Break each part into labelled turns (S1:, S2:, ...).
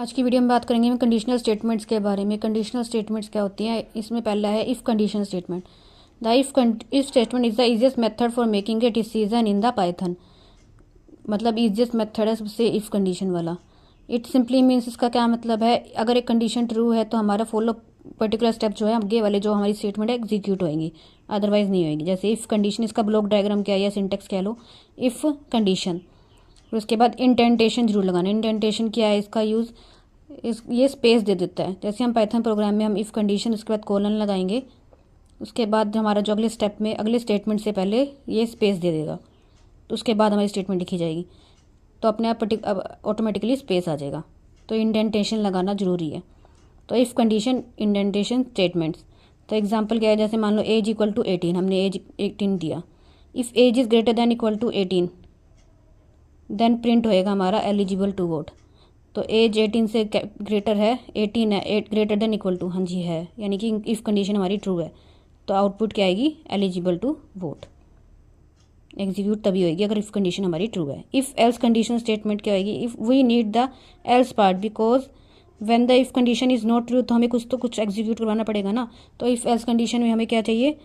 S1: आज की वीडियो में बात करेंगे हम कंडीशनल स्टेटमेंट्स के बारे में। कंडीशनल स्टेटमेंट्स क्या होती हैं? इसमें पहला है if condition statement. The if statement is the easiest method for making a decision in the Python. मतलब इजीएस्ट मेथड है सबसे इफ़ कंडीशन वाला। इट सिंपली मीन्स, इसका क्या मतलब है, अगर एक कंडीशन ट्रू है तो हमारा फॉलो पर्टिकुलर स्टेप जो है आगे वाले जो हमारी स्टेटमेंट है एग्जीक्यूट होएंगी, अदरवाइज नहीं होएगी। जैसे इफ़ कंडीशन, इसका ब्लॉक डायग्राम क्या है या सिंटेक्स कह लो, इफ़ कंडीशन। फिर उसके बाद इंडेंटेशन जरूर लगाना। इंडेंटेशन क्या है इसका यूज़, ये स्पेस दे देता है। जैसे हम पाइथन प्रोग्राम में हम इफ़ कंडीशन उसके बाद कोलन लगाएंगे, उसके बाद हमारा जो अगले स्टेप में अगले स्टेटमेंट से पहले ये स्पेस दे देगा, तो उसके बाद हमारी स्टेटमेंट लिखी जाएगी, तो अपने आप ऑटोमेटिकली स्पेस आ जाएगा। तो इंडेंटेशन लगाना ज़रूरी है। तो इफ़ कंडीशन इंडेंटेशन स्टेटमेंट्स। तो एग्जांपल क्या है, जैसे मान लो एज इक्वल टू 18, हमने एज 18 दिया। If age is greater than equal to 18 then print होएगा हमारा एलिजिबल टू वोट। तो एज 18 से ग्रेटर है, 18 है, 8 ग्रेटर देन इक्वल टू, हाँ जी है, यानी कि इफ़ कंडीशन हमारी ट्रू है तो आउटपुट क्या आएगी, एलिजिबल टू वोट। एग्जीक्यूट तभी होएगी अगर इफ़ कंडीशन हमारी ट्रू है। इफ़ एल्स कंडीशन स्टेटमेंट क्या होएगी, if we need the else part because when the if condition is not true, तो हमें कुछ एग्जीक्यूट करवाना पड़ेगा ना। तो इफ़ एल्स कंडीशन में हमें क्या चाहिए,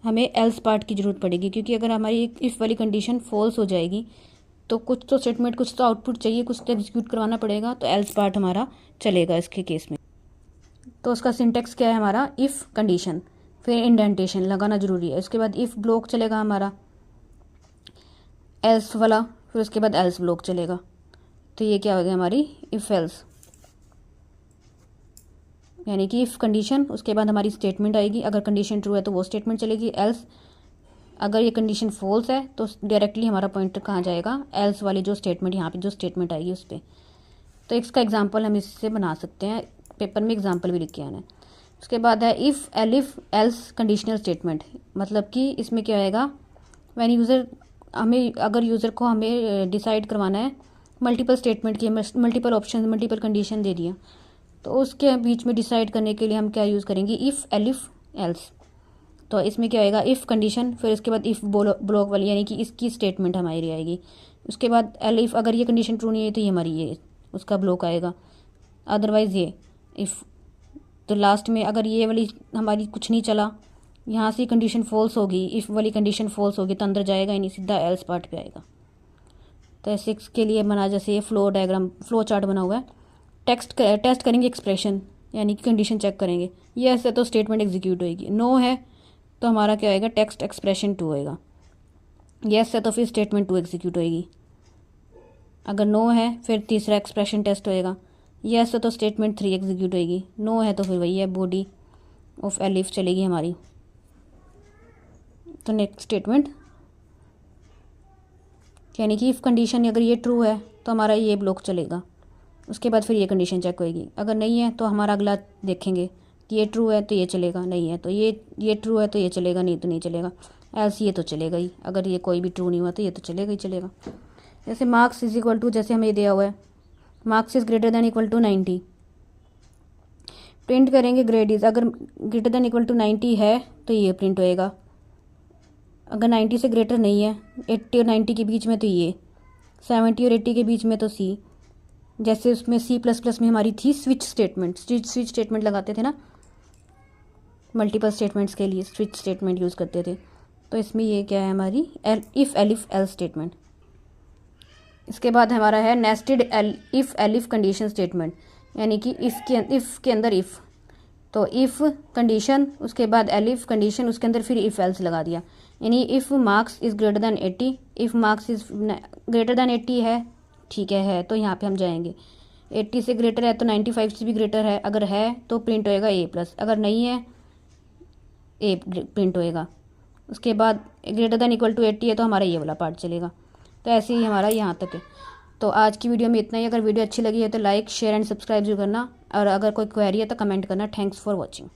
S1: हमें एल्स पार्ट की ज़रूरत पड़ेगी, क्योंकि अगर हमारी इफ़ वाली कंडीशन फॉल्स हो जाएगी तो कुछ तो स्टेटमेंट, कुछ तो आउटपुट चाहिए, कुछ तो एग्जीक्यूट करवाना पड़ेगा, तो एल्स पार्ट हमारा चलेगा इसके केस में। तो उसका सिंटेक्स क्या है हमारा, इफ़ कंडीशन, फिर इंडेंटेशन लगाना जरूरी है। उसके बाद इफ़ ब्लॉक चलेगा हमारा एल्स वाला, फिर उसके बाद एल्स ब्लॉक चलेगा। तो ये क्या हो गया हमारी इफ़ एल्स, यानी कि इफ़ कंडीशन, उसके बाद हमारी स्टेटमेंट आएगी। अगर कंडीशन ट्रू है तो वो स्टेटमेंट चलेगी। एल्स, अगर ये कंडीशन फॉल्स है तो डायरेक्टली हमारा पॉइंटर कहाँ जाएगा, एल्स वाली जो स्टेटमेंट, यहाँ पे जो स्टेटमेंट आएगी उस पर। तो इसका एग्जांपल हम इससे बना सकते हैं, पेपर में एग्जांपल भी लिख के आना है। उसके बाद है if elif else conditional statement. मतलब कि इसमें क्या आएगा, व्हेन यूज़र, हमें अगर यूज़र को हमें डिसाइड करवाना है मल्टीपल स्टेटमेंट की, मल्टीपल ऑप्शन, मल्टीपल कंडीशन दे दिया, तो उसके बीच में डिसाइड करने के लिए हम क्या यूज़ करेंगे, इफ़ एलिफ एल्स। तो इसमें क्या आएगा, इफ़ कंडीशन, फिर उसके बाद इफ़ ब्लॉक वाली, यानी कि इसकी स्टेटमेंट हमारी आएगी। उसके बाद एलिफ, अगर ये कंडीशन ट्रू नहीं है तो ये हमारी ये उसका ब्लॉक आएगा, अदरवाइज़ ये इफ़। तो लास्ट में अगर ये वाली हमारी कुछ नहीं चला, यहाँ से कंडीशन फॉल्स होगी, इफ़ वाली कंडीशन फॉल्स होगी, तो अंदर जाएगा ही नहीं, सीधा एल्स पार्ट पे आएगा। तो ऐसे के लिए बना, जैसे ये फ्लो डायग्राम, फ्लो चार्ट बना हुआ है। टेस्ट करेंगे एक्सप्रेशन, यानी कि कंडीशन चेक करेंगे। यस है तो स्टेटमेंट एग्जीक्यूट होएगी, नो है तो हमारा क्या होएगा, टेक्स्ट एक्सप्रेशन 2 होएगा। यस है तो फिर स्टेटमेंट 2 एग्जीक्यूट होएगी। अगर नो है फिर तीसरा एक्सप्रेशन टेस्ट होएगा। यस है तो स्टेटमेंट 3 एग्जीक्यूट होएगी। नो है तो फिर वही है, बॉडी ऑफ एलिफ चलेगी हमारी। तो नेक्स्ट स्टेटमेंट, यानी कि इफ़ कंडीशन अगर ये ट्रू है तो हमारा ये ब्लॉक चलेगा। उसके बाद फिर ये कंडीशन चेक होएगी। अगर नहीं है तो हमारा अगला देखेंगे कि ये ट्रू है तो ये चलेगा, नहीं है तो ये ट्रू है तो ये चलेगा, नहीं तो नहीं चलेगा। एल्स ये तो चलेगा ही, अगर ये कोई भी ट्रू नहीं हुआ तो ये तो चलेगा ही चलेगा। जैसे मार्क्स इज इक्वल टू, जैसे हमें दिया हुआ है marks is greater than equal to 90, print करेंगे ग्रेड इज़, अगर ग्रेटर देन इक्वल टू 90 है तो ये प्रिंट होएगा। अगर 90 से ग्रेटर नहीं है, 80 और 90 के बीच में तो ये, 70 और 80 के बीच में तो सी। जैसे उसमें C++ में हमारी थी स्विच स्टेटमेंट, स्विच स्टेटमेंट लगाते थे ना, मल्टीपल स्टेटमेंट्स के लिए स्विच स्टेटमेंट यूज़ करते थे। तो इसमें ये क्या है हमारी इफ़ एलिफ एल्स स्टेटमेंट। इसके बाद हमारा है nested if elif condition statement, यानी कि इफ़ के अंदर इफ़। तो इफ़ कंडीशन, उसके बाद एलिफ कंडीशन, उसके अंदर फिर इफ़ एल्स लगा दिया। यानी if marks is greater than 80, if marks is greater than 80 है, ठीक है तो यहाँ पे हम जाएंगे। 80 से ग्रेटर है तो 95 से भी ग्रेटर है, अगर है तो प्रिंट होएगा A+, अगर नहीं है ए प्रिंट होएगा। उसके बाद ग्रेटर दैन इक्वल टू 80 है तो हमारा ये वाला पार्ट चलेगा। तो ऐसे ही हमारा यहाँ तक है। तो आज की वीडियो में इतना ही। अगर वीडियो अच्छी लगी है तो लाइक, शेयर एंड सब्सक्राइब जरूर करना, और अगर कोई क्वेरी है तो कमेंट करना। Thanks for watching.